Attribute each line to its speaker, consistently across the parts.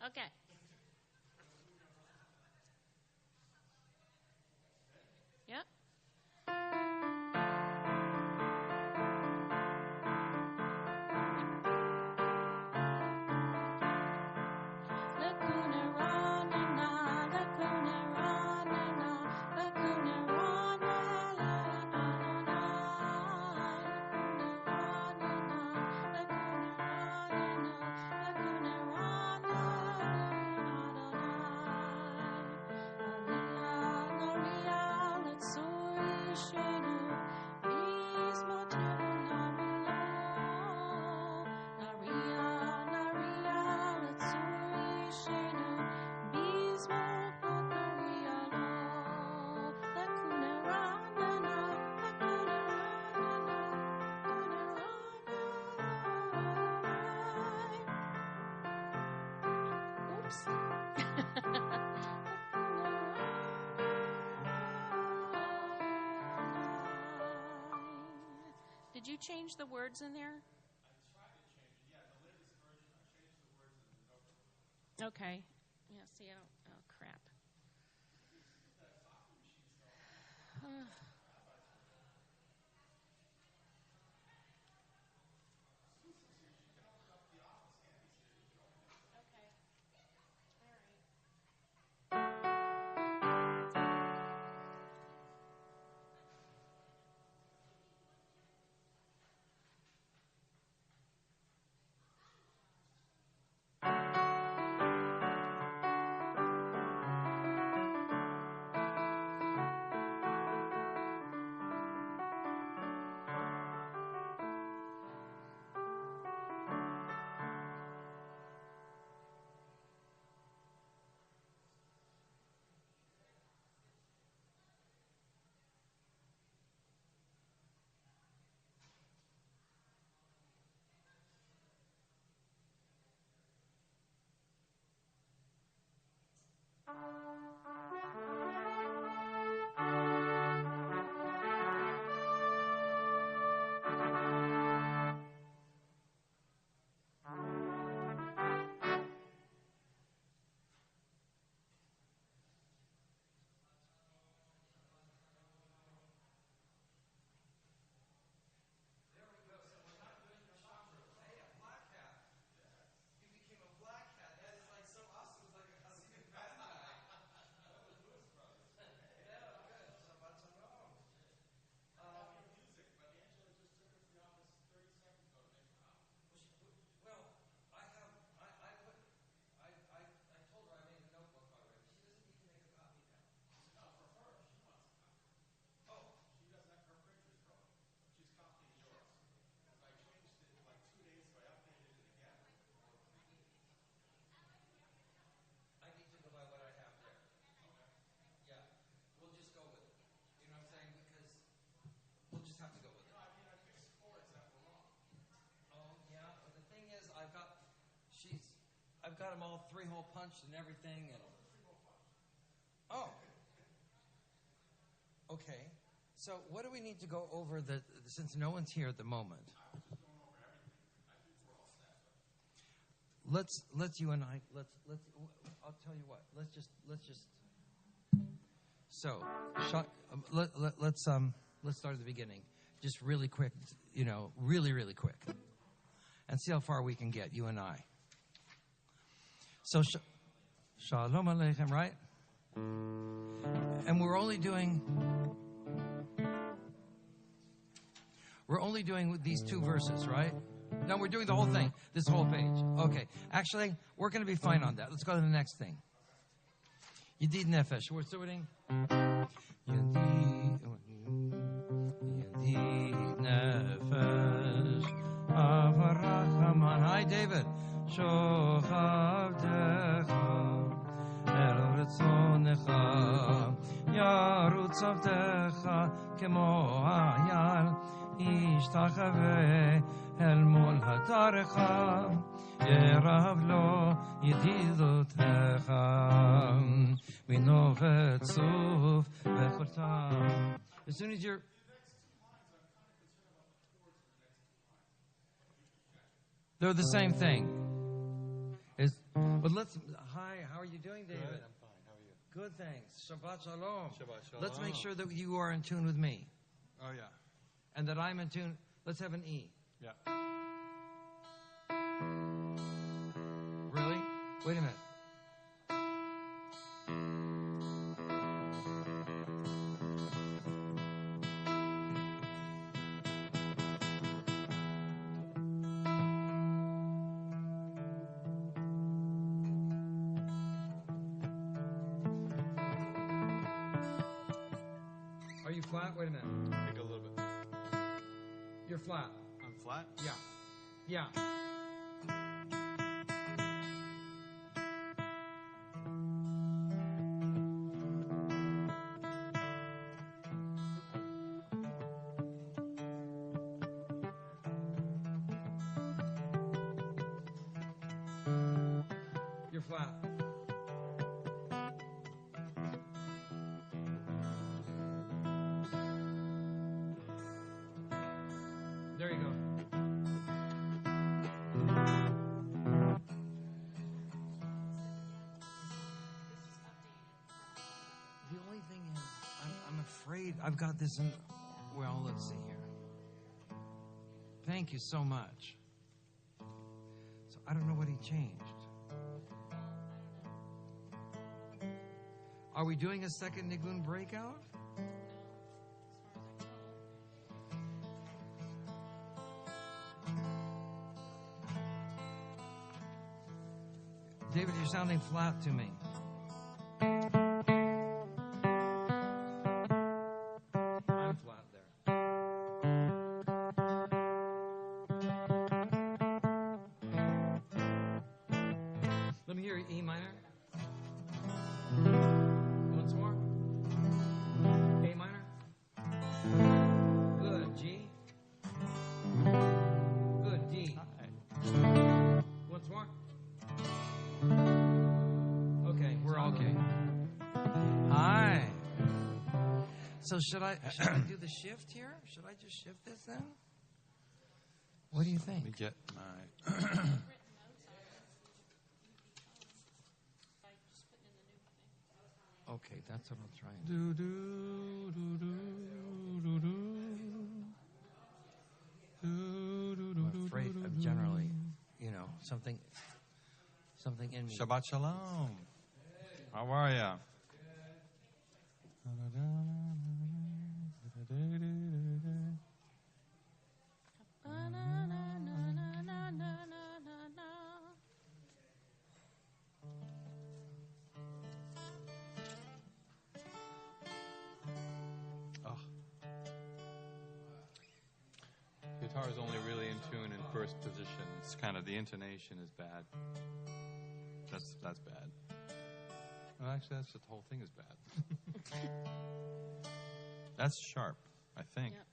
Speaker 1: Okay. Yep. Did you change the words in there?
Speaker 2: I tried to change it. Yeah, the latest version, I changed the words in the notebook.
Speaker 1: Okay. Yeah, see, I don't... Oh, crap.
Speaker 3: I've got them all 3-hole punched and everything. And oh, okay. So what do we need to go over since no one's here at the moment? Let's you and I let's I'll tell you what. Let's just So, let's start at the beginning, just really quick, really quick, and see how far we can get, you and I. So, Shalom Aleichem, right? And we're only doing these 2 verses, right? No, we're doing the whole thing, this whole page. Okay, actually, we're going to be fine on that. Let's go to the next thing. Yedid Nefesh. We're starting. Yedid Nefesh. Avarachaman. Hi, David. Shovavdecha. El Ritzonecha. Yarutz Avdecha. Kemo Hayal. Ishtachave. El Mol Hatarecha. Yerav lo yedidotnecha minovet suf vechortam. As soon as you're... They're the same thing. But let's... Hi, how are you doing, David?
Speaker 2: Good, I'm fine. How are you?
Speaker 3: Good, thanks. Shabbat shalom.
Speaker 2: Shabbat shalom.
Speaker 3: Let's make sure that you are in tune with me.
Speaker 2: Oh, yeah.
Speaker 3: And that I'm in tune. Let's have an E.
Speaker 2: Yeah.
Speaker 3: Really? Wait a minute. Are you flat? Wait a minute.
Speaker 2: I think a little bit.
Speaker 3: You're flat.
Speaker 2: I'm flat?
Speaker 3: Yeah. Yeah. You're flat. There you go. The only thing is, I'm afraid I've got this in... Well, let's see here. Thank you so much. So I don't know what he changed. Are we doing a second Nigun breakout? David, you're sounding flat to me. I'm flat there. Let me hear E minor. Once more. A minor. Good. G. Good. D. Once more. Okay, we're okay. Hi. So should I do the shift here? Should I just shift this then? What do you think?
Speaker 2: Let me get my...
Speaker 3: Okay, that's what I'll try.
Speaker 2: do, do, do, do, do, do. Do, do, do,
Speaker 3: I'm afraid
Speaker 2: do,
Speaker 3: of
Speaker 2: do.
Speaker 3: generally, something in me.
Speaker 2: Shabbat shalom. How are ya? Oh. Guitar is only really in tune in first position. It's kind of the intonation is bad. That's bad. Well, actually, that's the whole thing is bad. That's sharp, I think.
Speaker 1: Yep.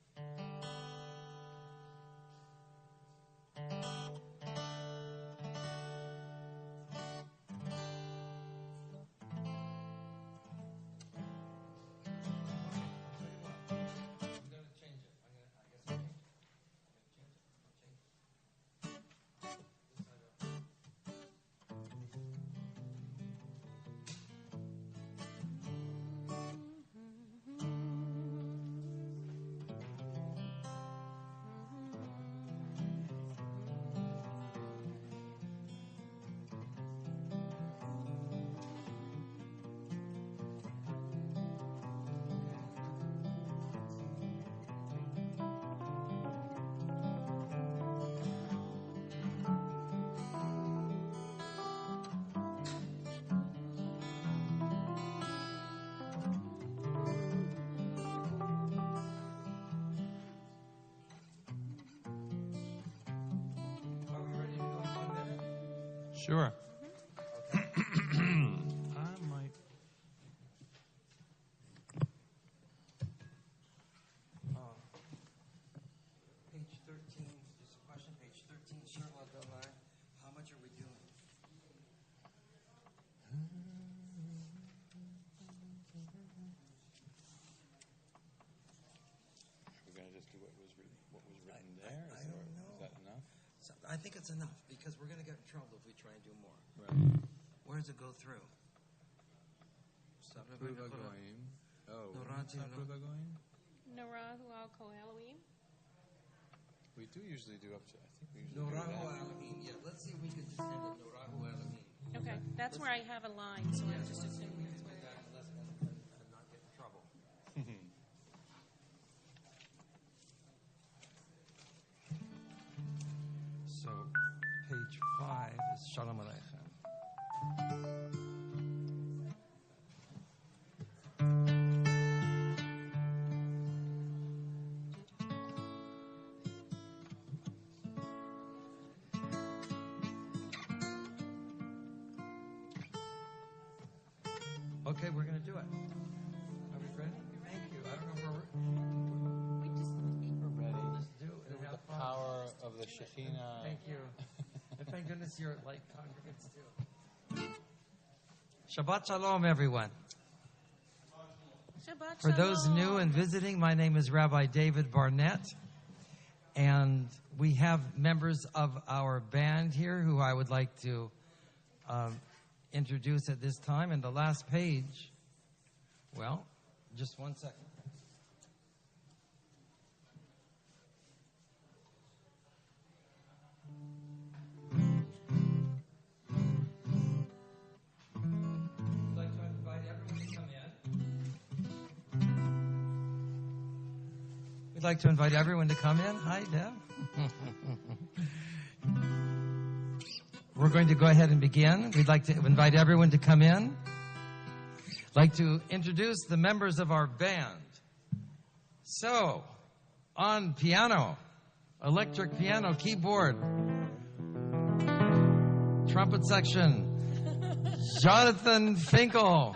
Speaker 2: Sure. I might.
Speaker 3: Page 13, just a question, page 13, Sherlock Online. How much are we doing?
Speaker 2: We're going to just do what was written there?
Speaker 3: I don't know.
Speaker 2: Is that enough?
Speaker 3: So, I think it's enough because we're going to get in trouble if we try and do more.
Speaker 2: Right.
Speaker 3: Where does it go through?
Speaker 2: Oh.
Speaker 3: Norati,
Speaker 1: Narahu al Kohelohim.
Speaker 2: We do usually do up to, I think we usually
Speaker 3: Norahu
Speaker 2: do that.
Speaker 3: Elohim. Yeah, let's see if we can just end it Norahu Elohim.
Speaker 1: Okay, that's where I have a line, so I just assume that's where.
Speaker 3: And not get in trouble. So, page 5 is Shalom Aleichem. Okay, we're going to do it. Are we ready? Thank you. I don't know where
Speaker 2: We're ready.
Speaker 3: we'll just do it and
Speaker 2: With
Speaker 3: have
Speaker 2: the
Speaker 3: fun.
Speaker 2: power of the Shekhinah.
Speaker 3: Thank you. And thank goodness you're like congregants too. Shabbat Shalom, everyone.
Speaker 1: Shabbat
Speaker 3: For those
Speaker 1: Shalom.
Speaker 3: new and visiting, my name is Rabbi David Barnett. And we have members of our band here who I would like to introduce at this time. And the last page, well, just one second. I'd like to invite everyone to come in. We'd like to invite everyone to come in. Hi, Deb. We're going to go ahead and begin. We'd like to invite everyone to come in. I'd like to introduce the members of our band. So, on piano, electric piano, keyboard, trumpet section, Jonathan Finkel.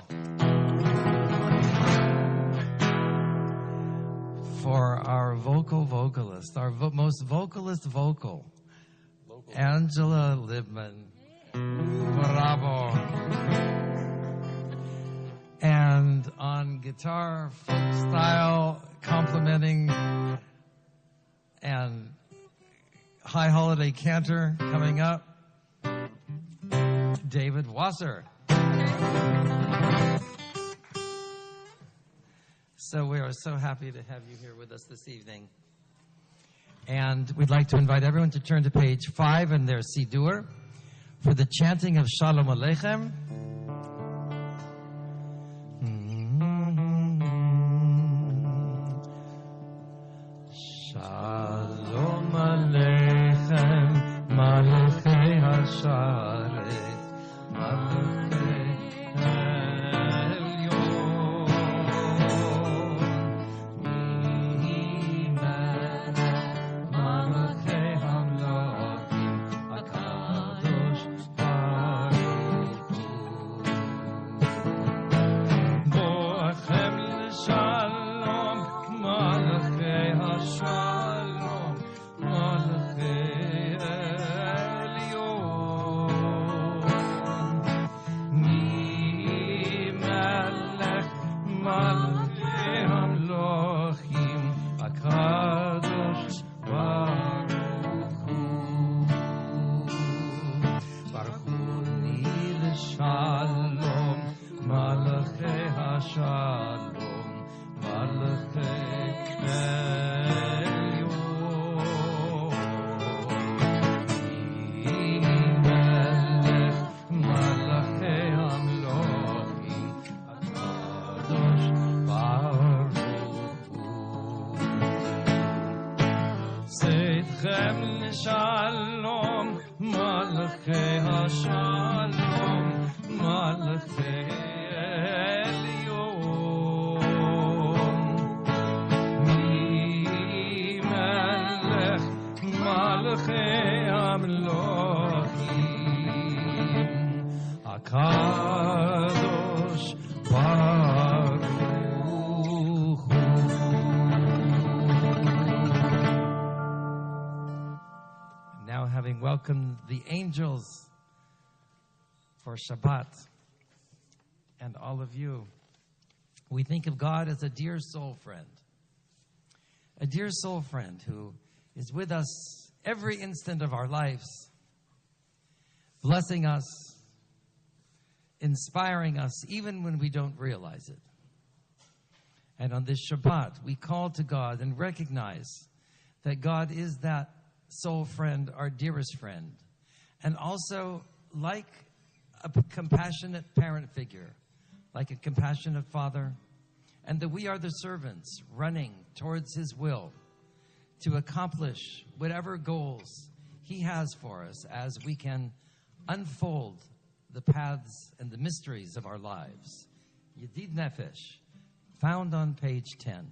Speaker 3: For our vocalist, our most vocalist vocal, Angela Libman. Bravo. And on guitar, folk style, complimenting, and high holiday cantor coming up, David Wasser. So we are so happy to have you here with us this evening. And we'd like to invite everyone to turn to page 5 in their Siddur for the chanting of Shalom Aleichem. Shalom Aleichem, Malachei HaSharech, Malachei HaKadosh Baruch Hu. Now, having welcomed the angels for Shabbat and all of you, we think of God as a dear soul friend. A dear soul friend who is with us every instant of our lives, blessing us, inspiring us, even when we don't realize it. And on this Shabbat, we call to God and recognize that God is that soul friend, our dearest friend, and also like a compassionate parent figure, like a compassionate father, and that we are the servants running towards His will to accomplish whatever goals He has for us as we can unfold the paths and the mysteries of our lives. Yedid Nefesh, found on page 10.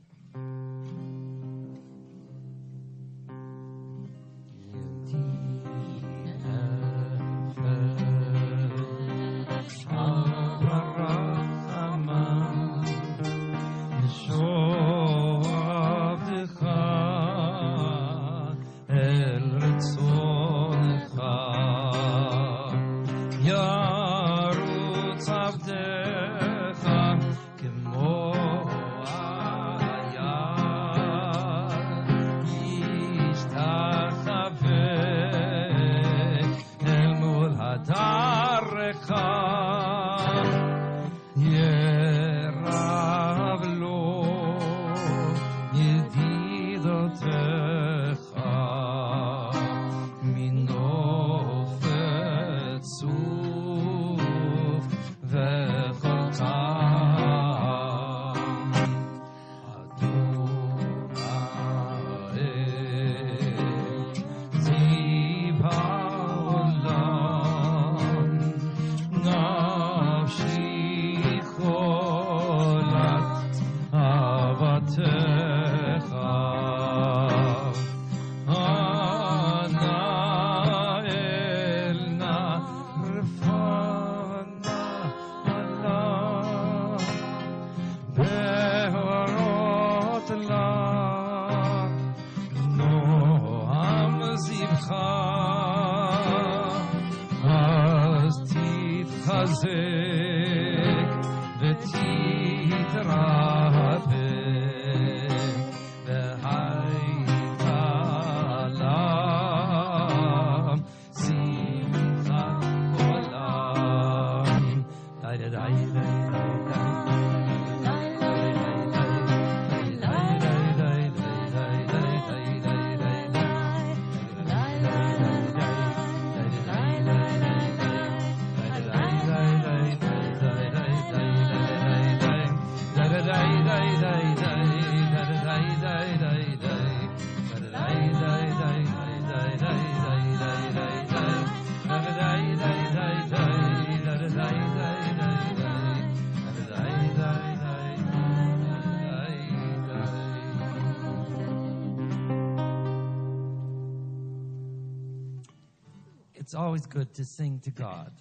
Speaker 3: It's always good to sing to God.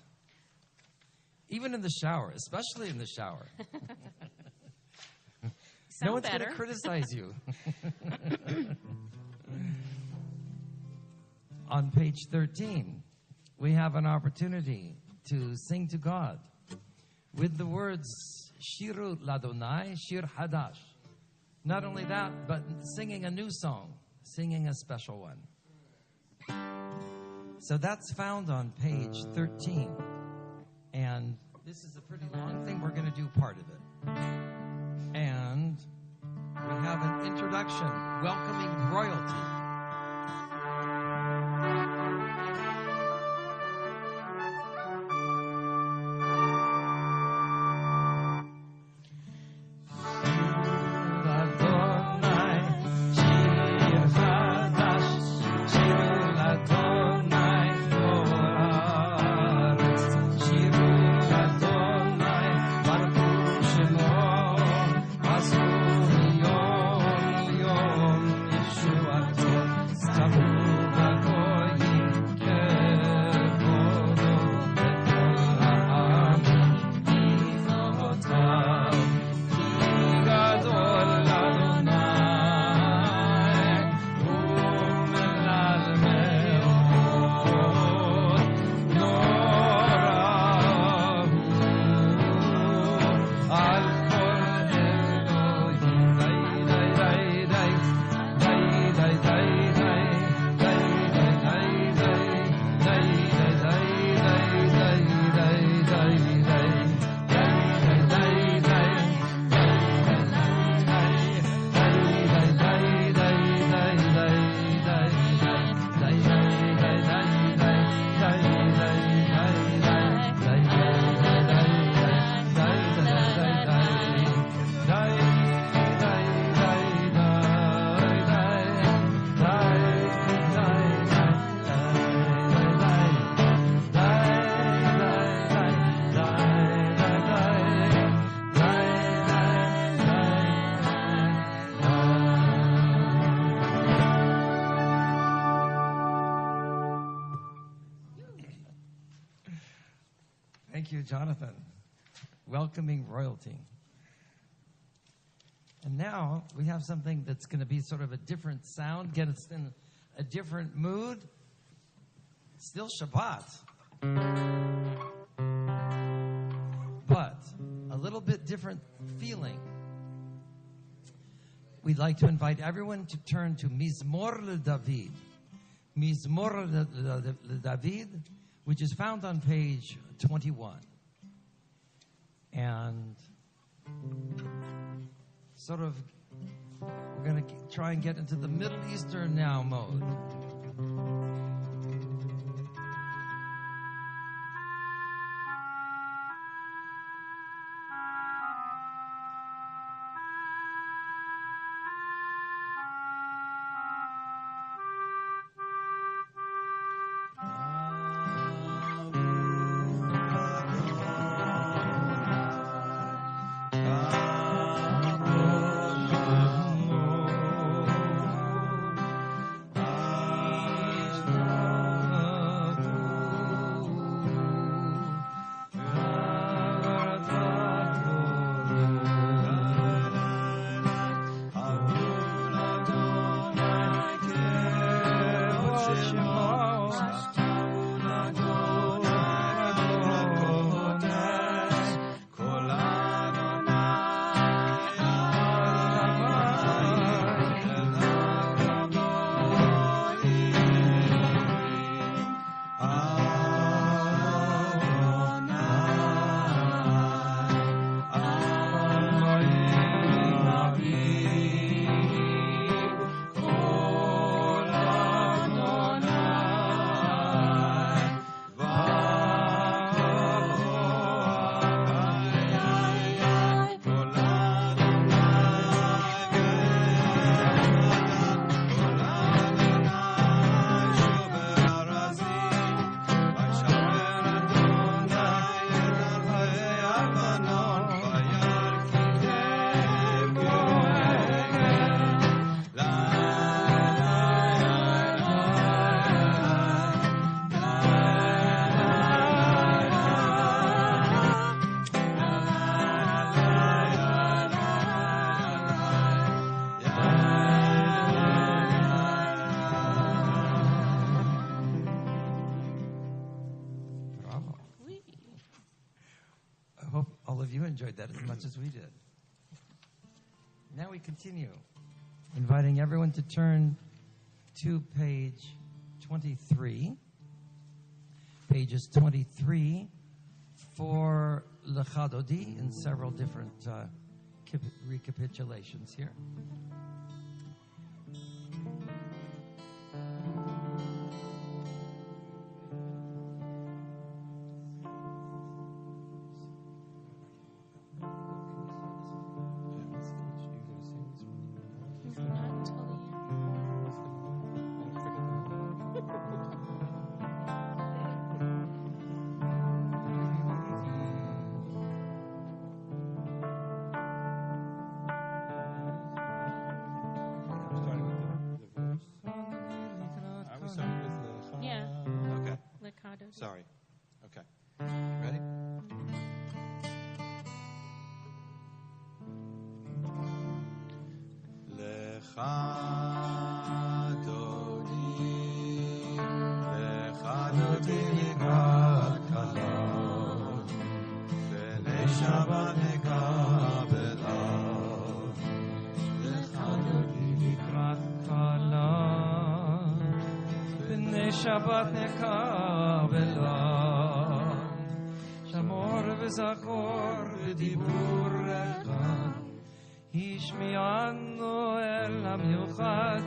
Speaker 3: Even in the shower, especially in the shower. No one's going to criticize you. On page 13, we have an opportunity to sing to God with the words Shiru Ladonai, Shir Hadash. Not only that, but singing a new song, singing a special one. So that's found on page 13. And this is a pretty long thing. We're going to do part of it. And we have an introduction welcoming royalty.
Speaker 4: Yom Yeshua
Speaker 3: Thank you, Jonathan. Welcoming royalty. And now we have something that's going to be sort of a different sound, get us in a different mood. Still Shabbat. But a little bit different feeling. We'd like to invite everyone to turn to Mizmor LeDavid. Mizmor LeDavid, which is found on page 21. And sort of, we're going to try and get into the Middle Eastern now mode. Enjoyed that as much as we did. Now we continue, inviting everyone to turn to page 23. Pages 23 for Lechadodi in several different recapitulations here.
Speaker 2: Sorry. Okay. Ready? Lechadodi likrat kala, v'nei Shabbat nekabela. Lechadodi likrat kala, v'nei Shabbat nekabela. שמור וזכור בדיבור אחד, השמיענו אל המיוחד,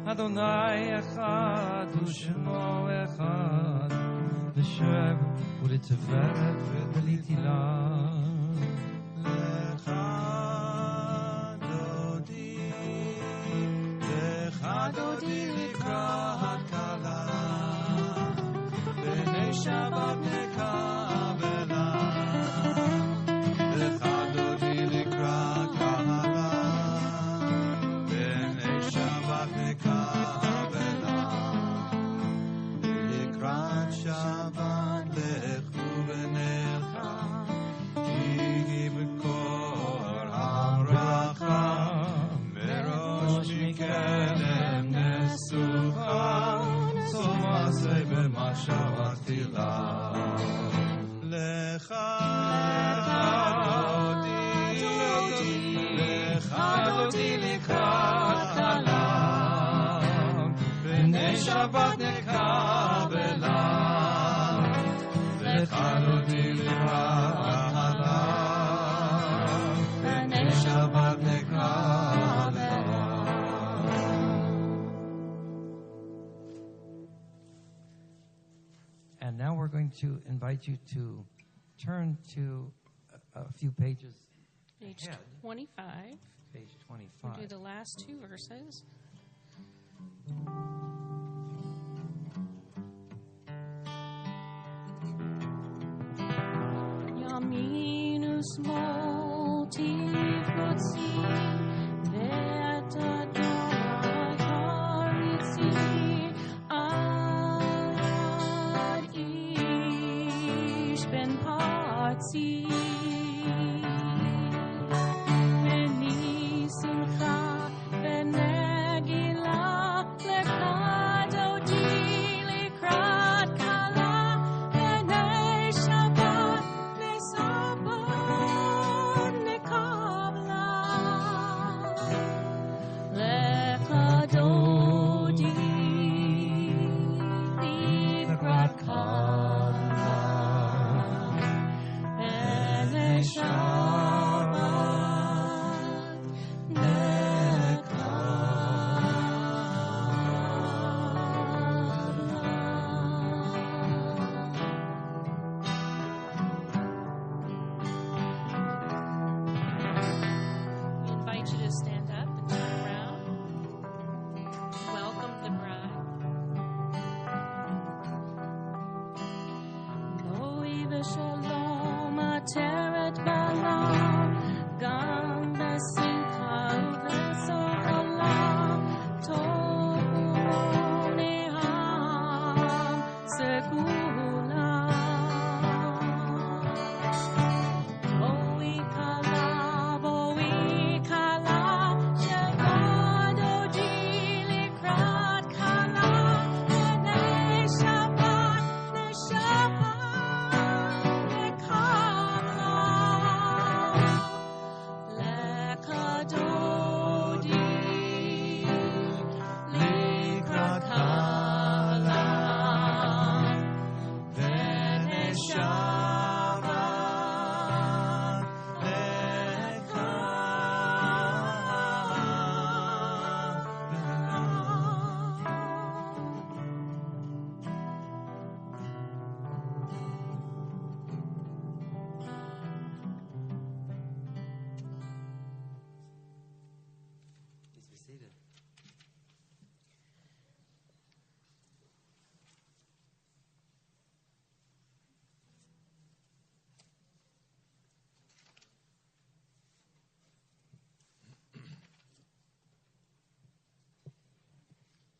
Speaker 2: אדוני אחד ושמו אחד, לשם ולתפארת ולתהילה. לך דודי לקראת כלה, בני שבת נקרא Shabbat lechu v'nelcha
Speaker 3: שבת נקבלה, וחלותי לברכה, בני שבת נקבלה. And now we're going to invite you to turn to a few pages
Speaker 1: Page
Speaker 3: ahead.
Speaker 1: 25.
Speaker 3: Page
Speaker 1: We'll
Speaker 3: 25.
Speaker 1: do the last two verses. Yaminus motiv kutsi, veta dora haritzi, ad ish ben patzi.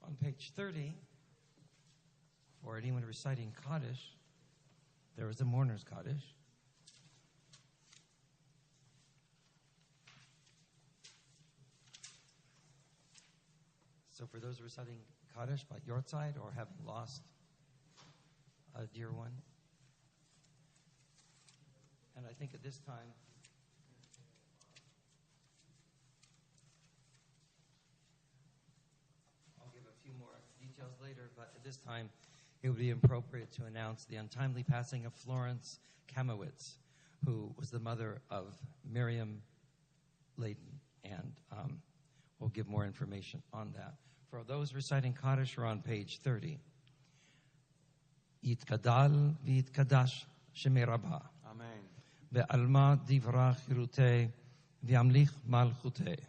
Speaker 3: On page 30, for anyone reciting Kaddish, there is a mourner's Kaddish. So for those reciting Kaddish by your side or having lost a dear one, and I think at this time, I'll give a few more details later, but at this time, it would be appropriate to announce the untimely passing of Florence Kamowitz, who was the mother of Miriam Layden, and we'll give more information on that. For those reciting Kaddish, are on page 30. Yitkadal v'yitkadash shemei Rabbah.
Speaker 2: Amen.
Speaker 3: Ve'alma divra chirutei v'yamlich malchutei.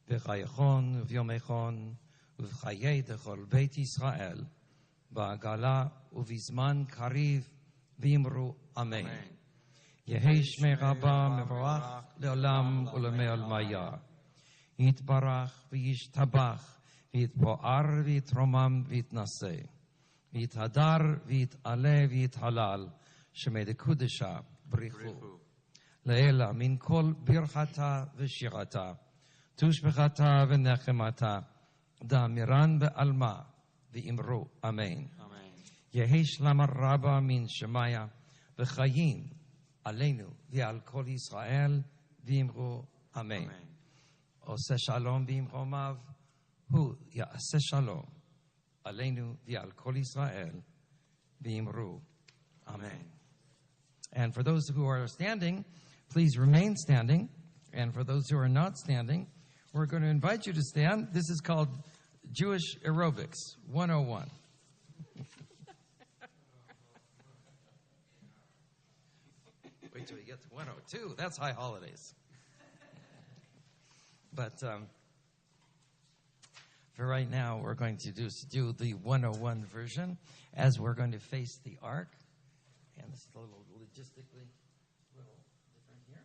Speaker 3: Ve'chayechon v'yomechon v'chayei dechol beit Yisrael. Ba'agala uvizman kariv v'imru Amen. Yehi shmei Rabbah mevorach le'olam u'lemei olmaya. Yitbarach v'yishtabach v'yitpo'ar v'yitromam v'yitnaseh. v'yithadar v'yit'aleh v'yithalal shemei dekudesha b'richu. Le'ela min kol birchata v'shirata tushbechata v'nechemata da'amiran be'alma v'imru Amen. Yehi shlamar Rabba min Shemaya v'chayim aleinu v'al kol Yisrael v'imru Amen. Ose shalom v'imromav hu ya'aseh shalom עלינו ועל כל ישראל, ואמרו, Amen. And for those who are standing, please remain standing. And for those who are not standing, we're going to invite you to stand. This is called Jewish Aerobics 101. Wait till you get to 102. That's high holidays. But for right now, we're going to do the 101 version as we're going to face the ark. And this is a little logistically a little different here.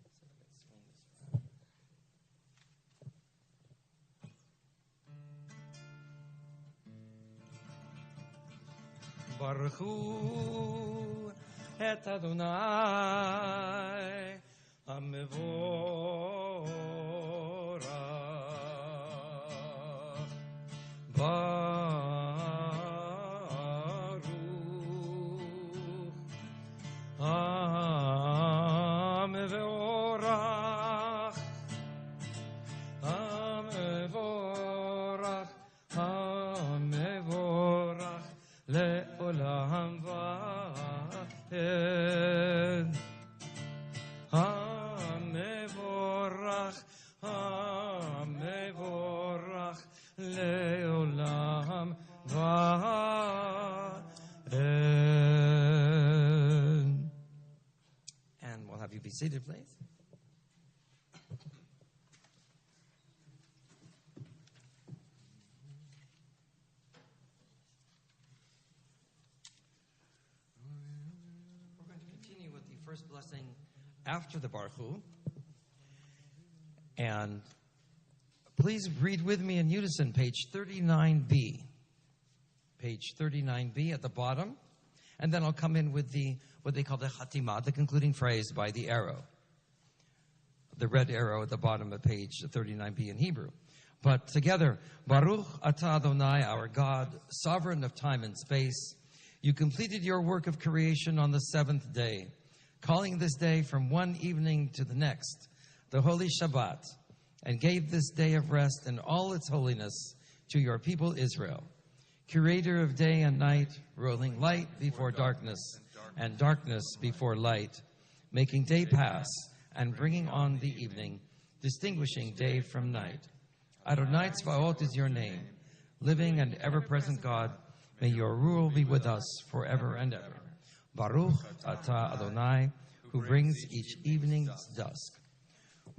Speaker 3: So let's swing this around. Baruch hu et Adonai HaMevorach Baruch HaMevorach HaMevorach HaMevorach Le'olam va'ed HaMevorach HaMevorach Le'olam va'ed. And we'll have you be seated, please. We're going to continue with the first blessing after the Baruch Hu. And please read with me in unison, page 39b. Page 39b at the bottom. And then I'll come in with what they call the Hatimah, the concluding phrase by the arrow. The red arrow at the bottom of page 39b in Hebrew. But together, Baruch atah Adonai, our God, sovereign of time and space, you completed your work of creation on the seventh day, calling this day from one evening to the next, the holy Shabbat, and gave this day of rest in all its holiness to your people Israel, creator of day and night, rolling light before darkness and darkness before light, making day pass and bringing on the evening, distinguishing day from night. Adonai Tzvaot is your name, living and ever-present God. May your rule be with us forever and ever. Baruch atah Adonai, who brings each evening's dusk.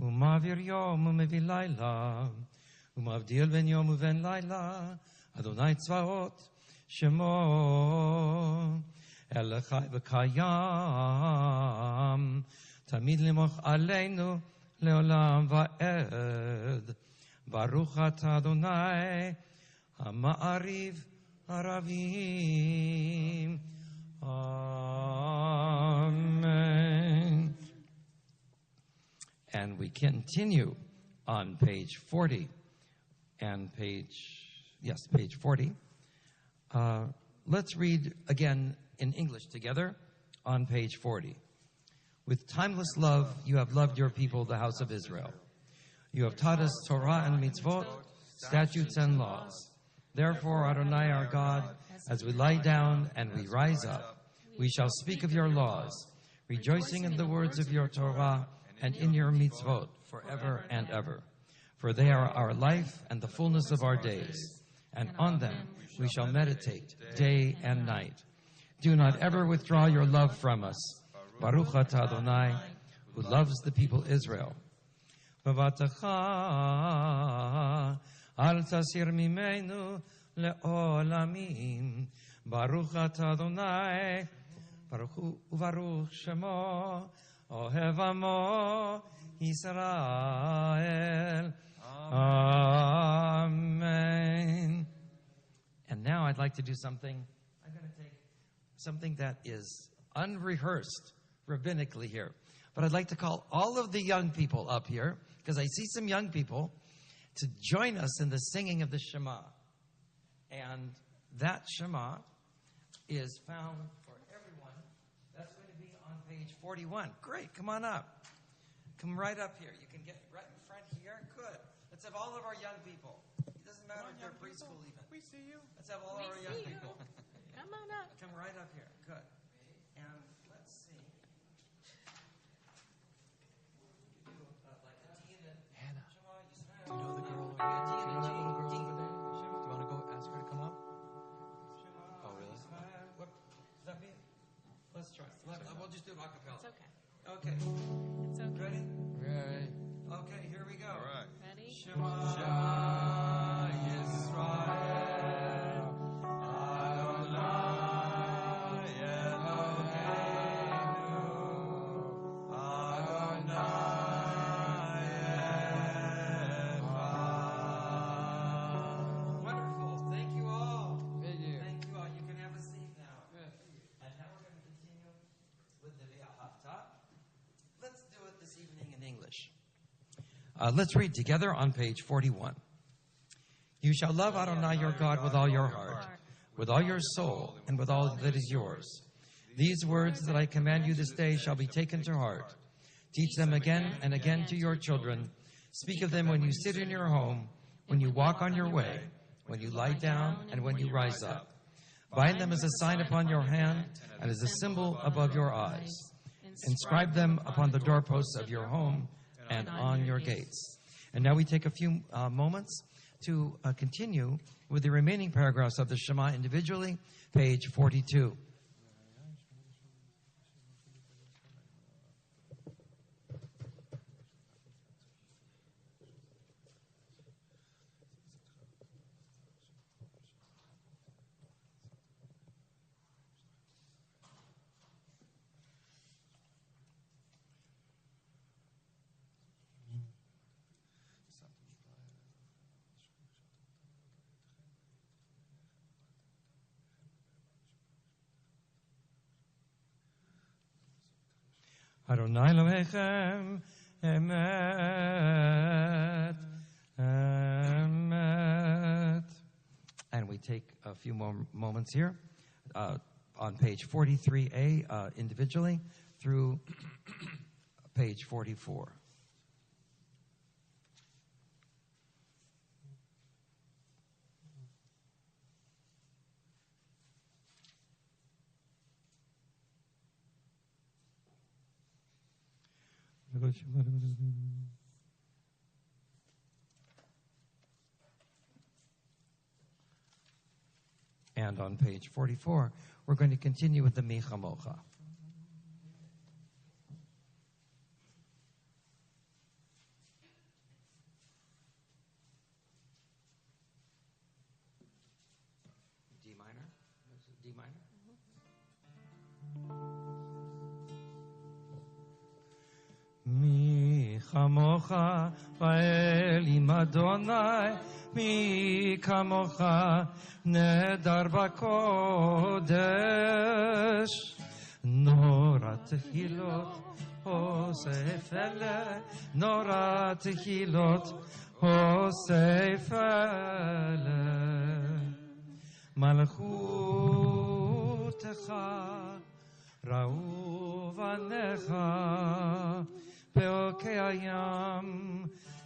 Speaker 3: Umavir yom umevi laila, umavdil ben yom uven laila, Adonai Tzvaot, Shemo, Elechai v'kayam, Tamid limoch aleinu, leolam va'ed. Baruch atah Adonai, ha'ma'ariv haravim. Amen. And we continue on page 40 and page 40. Let's read again in English together on page 40. With timeless love, you have loved your people, the house of Israel. You have taught us Torah and mitzvot, statutes and laws. Therefore, Adonai our God, as we lie down and we rise up, we shall speak of your laws, rejoicing in the words of your Torah and in your mitzvot forever and ever. For they are our life and the fullness of our days, and on them we shall meditate day and night. Do not ever withdraw your love from us. Baruch atah Adonai, who loves the people Israel. V'vatacha al tasir mimenu le'olamim. Baruch atah Adonai, Baruch hu uvaruch shemo, ohev amo Yisrael. Amen. And now I'd like to do something. I'm going to take something that is unrehearsed rabbinically here. But I'd like to call all of the young people up here, because I see some young people, to join us in the singing of the Shema. And that Shema is found for everyone. That's going to be on page 41. Great, come on up. Come right up here. You can get right in front here. Good. Let's have all of our young people. see you? Let's have all
Speaker 1: We
Speaker 3: our young
Speaker 1: see you.
Speaker 3: people.
Speaker 1: Come on up.
Speaker 3: Come right up here. Good. And let's see.
Speaker 2: Hannah.
Speaker 3: Shema Yisrael.
Speaker 2: Do you know the girl?
Speaker 3: Yeah,
Speaker 2: Do you know that little girl
Speaker 3: Shema
Speaker 2: over there? Do you want to go ask her to come up? Oh, really?
Speaker 3: Yisrael. What? Does that mean? Let's try. We'll just do it a cappella.
Speaker 1: It's okay.
Speaker 3: Okay.
Speaker 1: It's okay.
Speaker 3: Ready?
Speaker 2: Right.
Speaker 3: Okay, here we go.
Speaker 2: All right.
Speaker 1: Ready?
Speaker 3: Shema Yisrael. Adonai Eloheinu. Adonai Echad. Wonderful. Thank you all.
Speaker 2: Thank you.
Speaker 3: Thank you all. You can have a seat now.
Speaker 2: Good.
Speaker 3: And now we're going to continue with the V'ahavta. Let's do it this evening in English. Let's read together on page 41. You shall love Adonai your God with all your heart, with all your soul, and with all that is yours. These words that I command you this day shall be taken to heart. Teach them again and again to your children. Speak of them when you sit in your home, when you walk on your way, when you lie down, and when you rise up. Bind them as a sign upon your hand and as a symbol above your eyes. Inscribe them upon the doorposts of your home and on your gates. And now we take a few moments to continue with the remaining paragraphs of the Shema individually, page 42. Adonai Elohechem emet, emet. And we take a few more moments here on page 43A individually through page 44. And on page 44, we're going to continue with the Mi Chamocha. D minor? D minor? Mi chamocha va'elim Adonai, mi kamocha nedar b'kodesh. Nora tehilot hosef ele, nora tehilot hosef ele. Malchutecha ra'u vanecha, Peokei hayam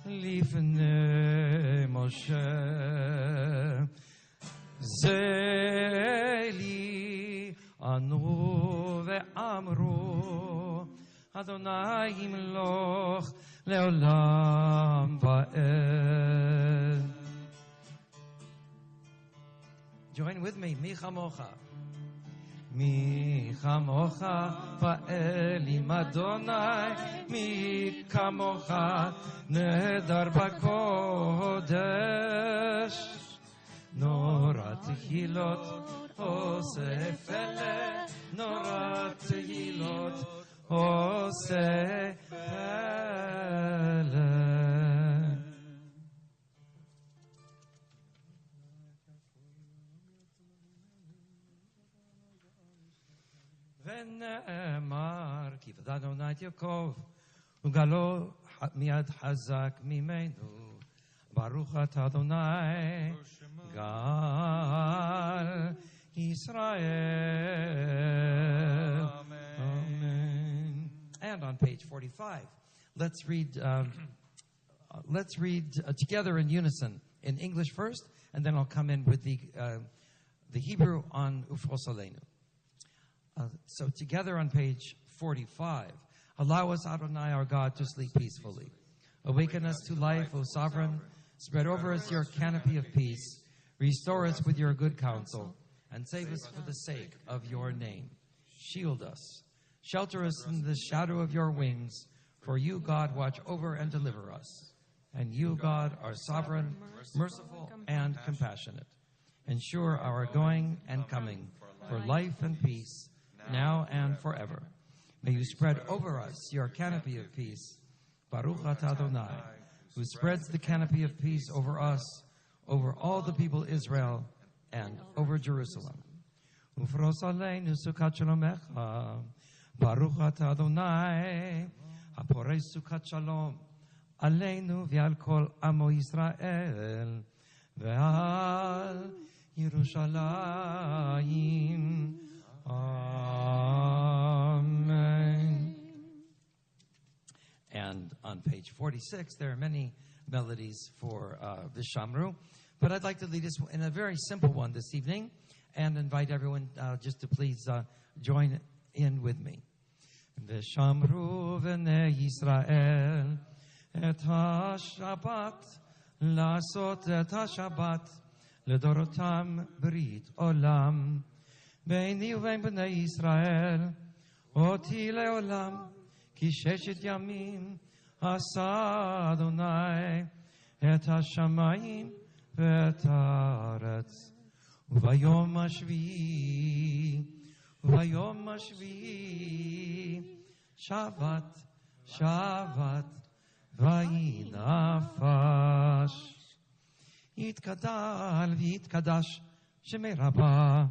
Speaker 3: lifnei Moshe. Zeli anu ve'amru, Adonai yimloch leolam va'ed. Join with me, Mi Chamocha. Mi chamocha va'elim Adonai, mi kamocha nedar b'kodesh. Nora tehilot osef ele, nora tehilot osef ele. ונאמר כי בדד אדוני את יעקב וגלו מיד חזק ממנו ברוך אתה אדוני גל ישראל. Amen. And on page 45, let's read together in unison in English first, and then I'll come in with the Hebrew on Ufros Aleinu. So together on page 45, allow us, Adonai, our God, to sleep peacefully. Awaken us to life, O Sovereign. Spread over us your canopy of peace. Restore us with your good counsel, and save us for the sake of your name. Shield us. Shelter us in the shadow of your wings, for you, God, watch over and deliver us. And you, God, are sovereign, merciful, and compassionate. Ensure our going and coming for life and peace, now and forever. May you spread over us your canopy of peace. Baruch atah Adonai, who spreads the canopy of peace over us, over all the people Israel, and over Jerusalem. Ufros aleinu sukat shalomecha. Baruch atah Adonai, haporei sukat shalom aleinu ve'al kol amo Yisrael ve'al Yerushalayim. Amen. And on page 46, there are many melodies for the Shamru, but I'd like to lead us in a very simple one this evening and invite everyone just to please join in with me. V'shamru v'nei Yisrael et ha-Shabbat לעשות את השבת לדורותם ברית עולם ביני ובין בני ישראל אותי לעולם כי ששת ימים עשה אדוני את השמיים ואת הארץ וביום השביעי שבת ויהי נפש יתגדל ויתקדש שמי רבה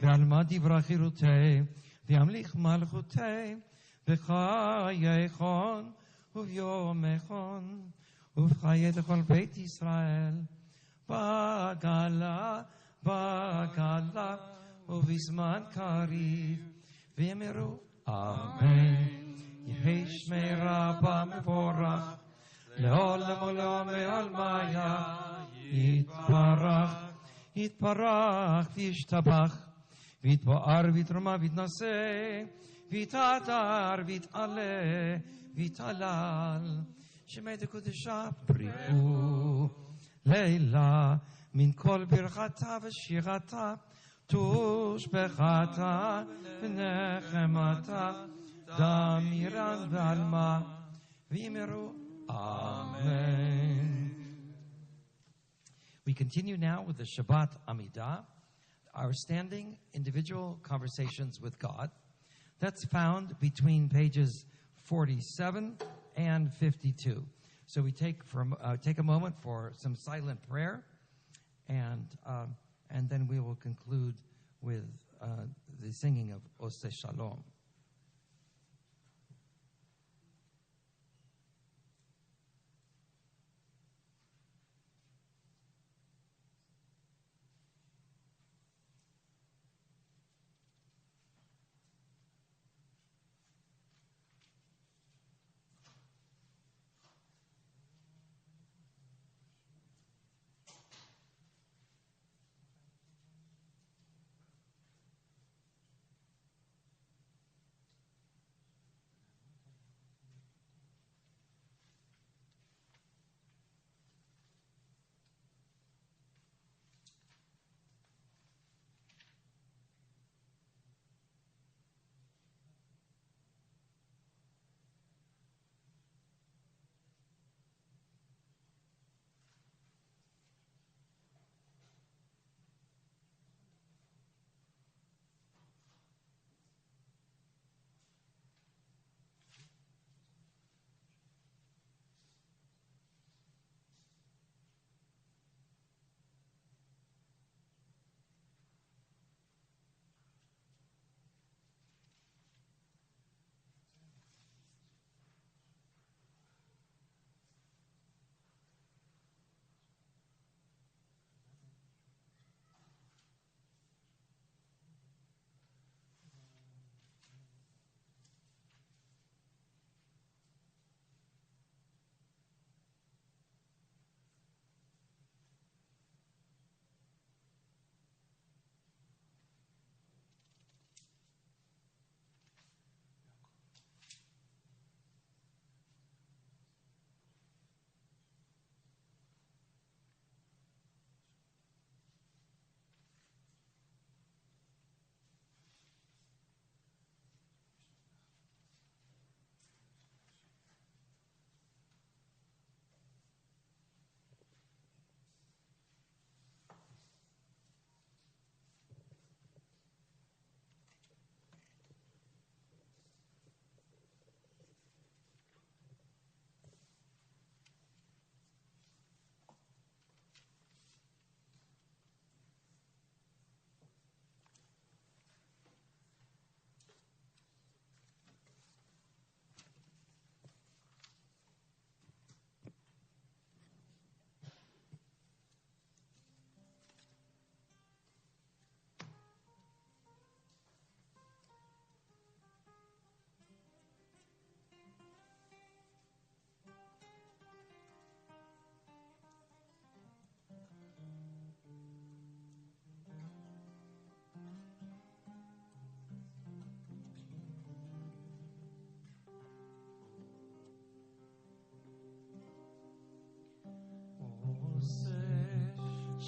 Speaker 3: ועלמא דברה חירותי וימליך מלכותי בחייכון וביומכון ובחיי לכל בית ישראל בגלה ובזמן קריב ויאמרו אמן. יהי שמי רבה מבורך לעולם עולם ועלמיה יתברך וישתבח ויתפאר ויתרומם ויתנשא ויתהדר ויתעלה ויתהלל שמי דקודשה בריאו לילה מן כל ברכתה ושירתה תושבחתה ונחמתה דמירן ועלמה ויאמרו Amen. We continue now with the Shabbat Amidah, our standing individual conversations with God. That's found between pages 47 and 52. So we take a moment for some silent prayer, and then we will conclude with the singing of Oseh Shalom.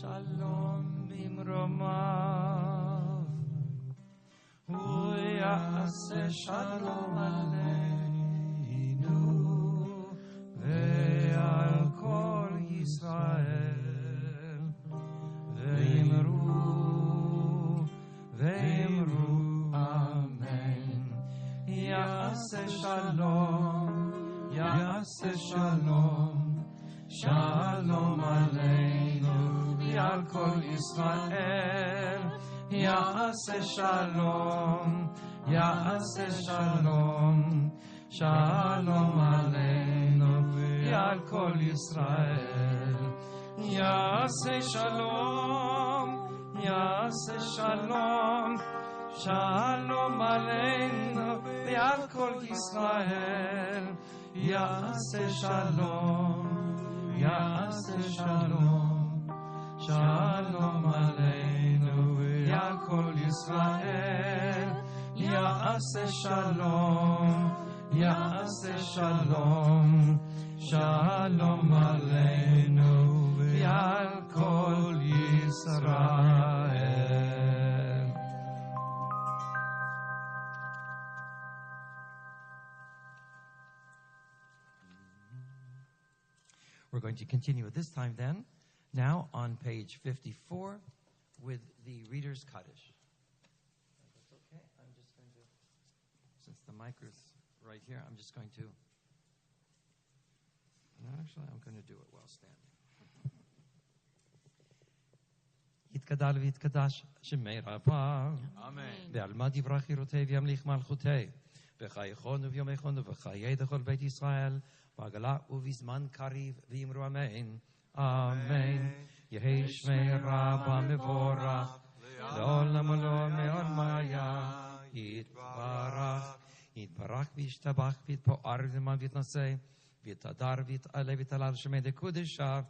Speaker 3: שלום במרומיו, הוא יעשה שלום עלינו ועל כל ישראל, ואמרו אמן. יעשה שלום, יעשה שלום, שלום עלינו ועל כל ישראל. יעשה שלום, יעשה שלום, שלום עלינו ועל כל ישראל. יעשה שלום, יעשה שלום, שלום עלינו ועל כל ישראל. יעשה שלום, יעשה שלום, שלום עלינו ועל כל ישראל. יעשה שלום, יעשה שלום, שלום עלינו ועל כל ישראל. We're going to continue at this time then, now on page 54 with the Reader's Kaddish. That's okay. I'm just going to, since the mic is right here, I'm just going to, no, actually I'm going to do it while standing. יתגדל ויתקדש שמי רבה,
Speaker 2: Amen.
Speaker 3: בעלמא דברה חירותי וימליך מלכותי, וחייכון וביומייכון וחיי דכל בית ישראל, בעגלה ובזמן קריב ואמרו אמן. אמן. יהי שמי רבה מבורך, לעולם ולעולם מעולמיה. יתברך, יתברך וישתבח ויתפאר ויתמעל ויתנשא, ויתהדר ויתעלה ויתהלל שמי דקודשה,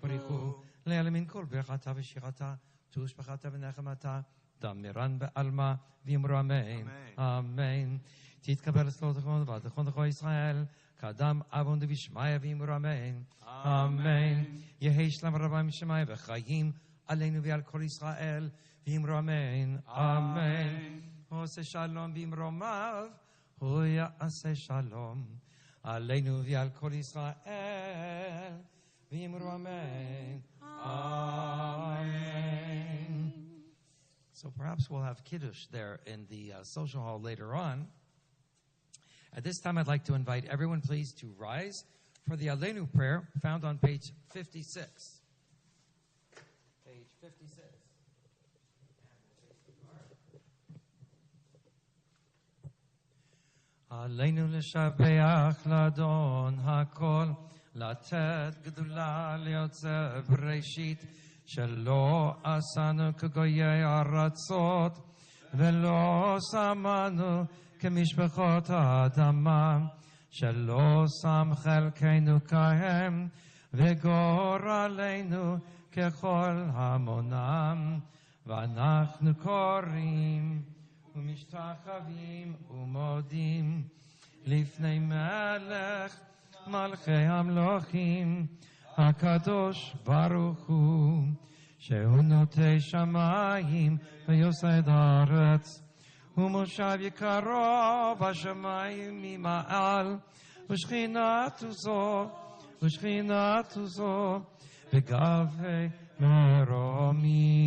Speaker 3: בריחו לעלה מן כל ברכתה ושירתה, תושבחתה ונחמתה, דמרן בעלמא ואמרו אמן. אמן. תתקבל סלותכם וברכות לכל ישראל, כאדם אבון דבשמיא ואמרו אמן. אמן. יהי שלום רבה משמיא וחיים עלינו ועל כל ישראל ואמרו אמן. אמן. עושה שלום במרומיו, הוא יעשה שלום עלינו ועל כל ישראל ואמרו אמן. Amen. So perhaps we'll have Kiddush there in the social hall later on. At this time, I'd like to invite everyone, please, to rise for the Aleinu prayer found on page 56. Page 56. Aleinu לשבח לאדון הכל, לתת גדולה ליוצא בראשית, שלא עשנו כגויי ארצות, ולא שמנו כמשפחות האדמה, שלא שם חלקנו כהם, וגורלנו ככל המונם. ואנחנו קוראים ומשתחווים ומודים לפני מלך מלכי המלוכים, הקדוש ברוך הוא, שהוא נוטה שמיים ויוסד הארץ, ומושב יקרו בשמיים ממעל, ושכינתו זו בגבי מרומים.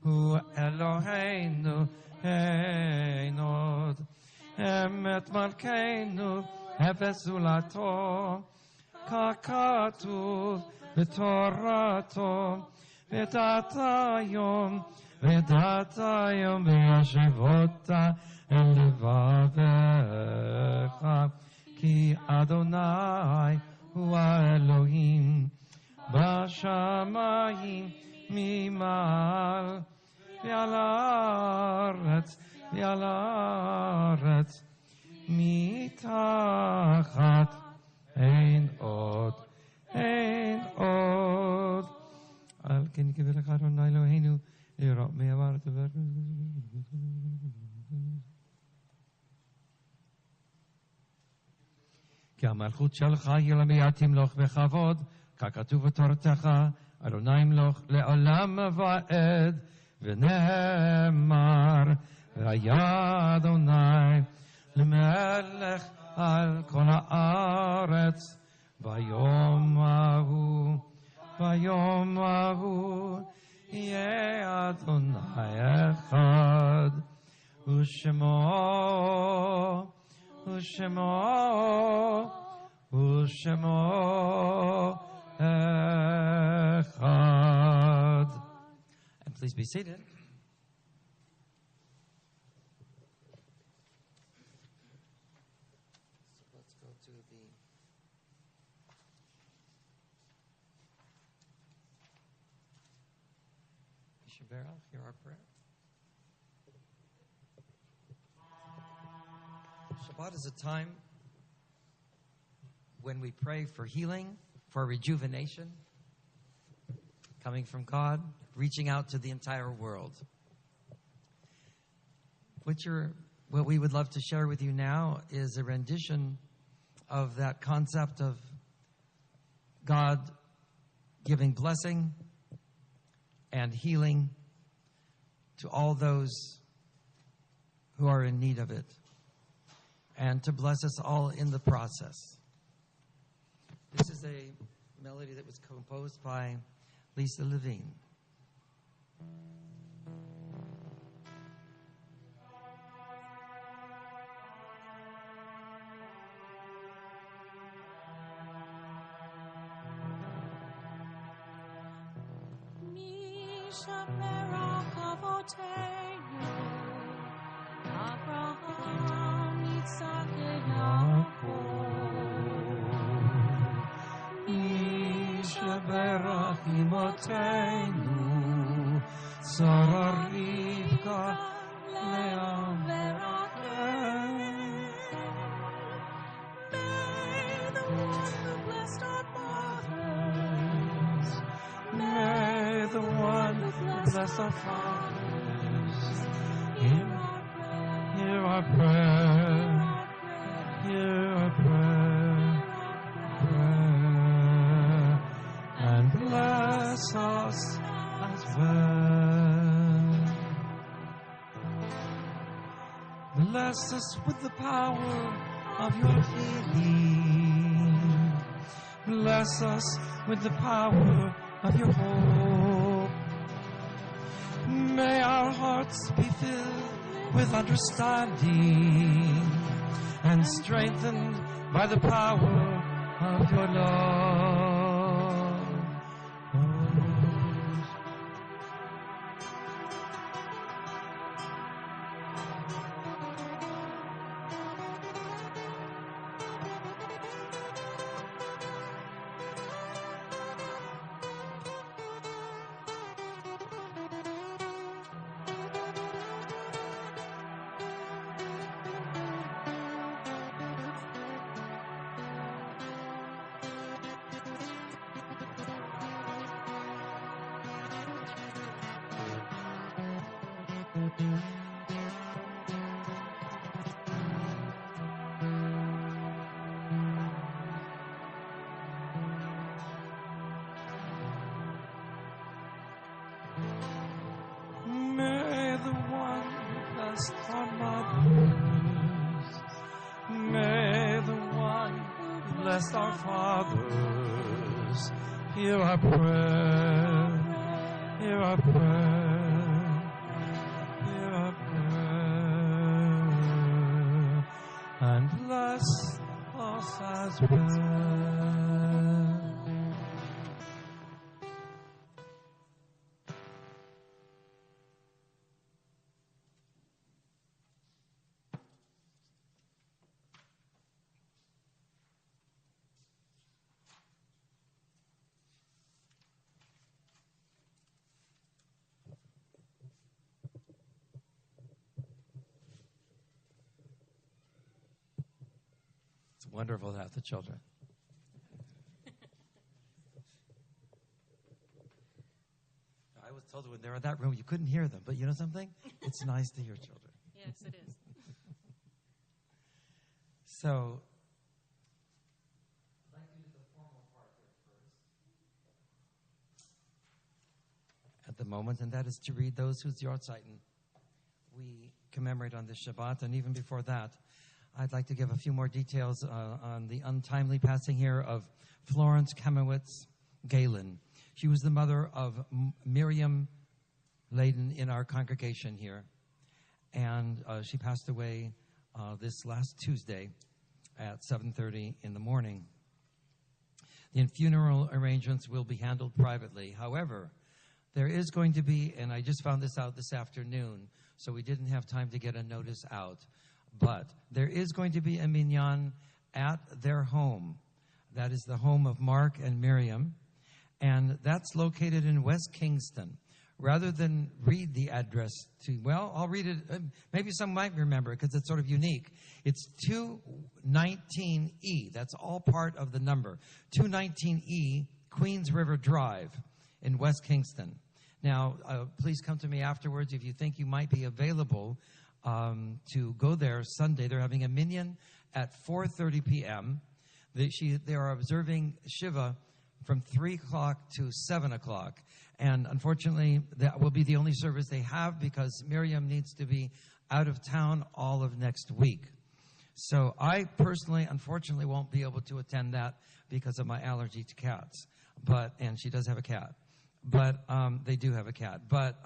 Speaker 3: הוא אלוהינו אין עוד, אמת מלכנו אפס זולתו, ככתוב בתורתו, ודעת היום וישבות אל לבביך, כי אדוני הוא האלוהים בשמיים ממעל, ועל הארץ מתחת. אין עוד. על כן יקבל לך אדוני אלוהינו לראות מי עבר את דבר. כי המלכות שלך יהיה למי תמלוך בכבוד, ככתוב בתורתך, Adonai Mloch le'olam va'ed v'ne'emar v'haya Adonai l'melech al kol haaretz vayom ahu yeh Adonai echad u'shemo echad. And please be seated. So let's go to the Yishaberach, hear our prayer. Shabbat is a time when we pray for healing, for rejuvenation, coming from God, reaching out to the entire world. What we would love to share with you now is a rendition of that concept of God giving blessing and healing to all those who are in need of it, and to bless us all in the process. This is a melody that was composed by Lisa Levine.
Speaker 1: Mishaberach Avoteinu, Abraham, Yitzhak, Yaakov.
Speaker 3: Mishaberach Imoteinu, Sarah Rivka, Leah
Speaker 1: Verachel. May the one who blessed our fathers,
Speaker 3: May the one who bless our fathers hear our prayer, hear our prayer, and bless us as well. Bless us with the power of your healing. Bless us with the power of your hope. May our hearts be filled with understanding and strengthened by the power of your love. May the one who blessed our mothers, may the one who blessed our fathers hear our prayer, hear our prayer, hear our prayer, and bless us as well. It's wonderful to have the children. I was told when they were in that room, you couldn't hear them. But you know something? It's nice to hear children.
Speaker 1: Yes, it is.
Speaker 3: So, I'd like to do the formal part here first. at the moment, and that is to read those whose Yortzeiten we commemorate on this Shabbat. And even before that, I'd like to give a few more details on the untimely passing here of Florence Kamowitz Galen. She was the mother of Miriam Layden in our congregation here, and she passed away this last Tuesday at 7:30 in the morning. The funeral arrangements will be handled privately. However, there is going to be, and I just found this out this afternoon, so we didn't have time to get a notice out, but there is going to be a minyan at their home. That is the home of Mark and Miriam, and that's located in West Kingston. Rather than read the address to, well, I'll read it. Maybe some might remember it because it's sort of unique. It's 219E. That's all part of the number. 219E, Queens River Drive in West Kingston. Now, please come to me afterwards if you think you might be available to go there Sunday. They're having a minyan at 4:30 p.m. They are observing Shiva from 3 o'clock to 7 o'clock. And unfortunately, that will be the only service they have because Miriam needs to be out of town all of next week. So I personally, unfortunately, won't be able to attend that because of my allergy to cats. And she does have a cat. But they do have a cat. But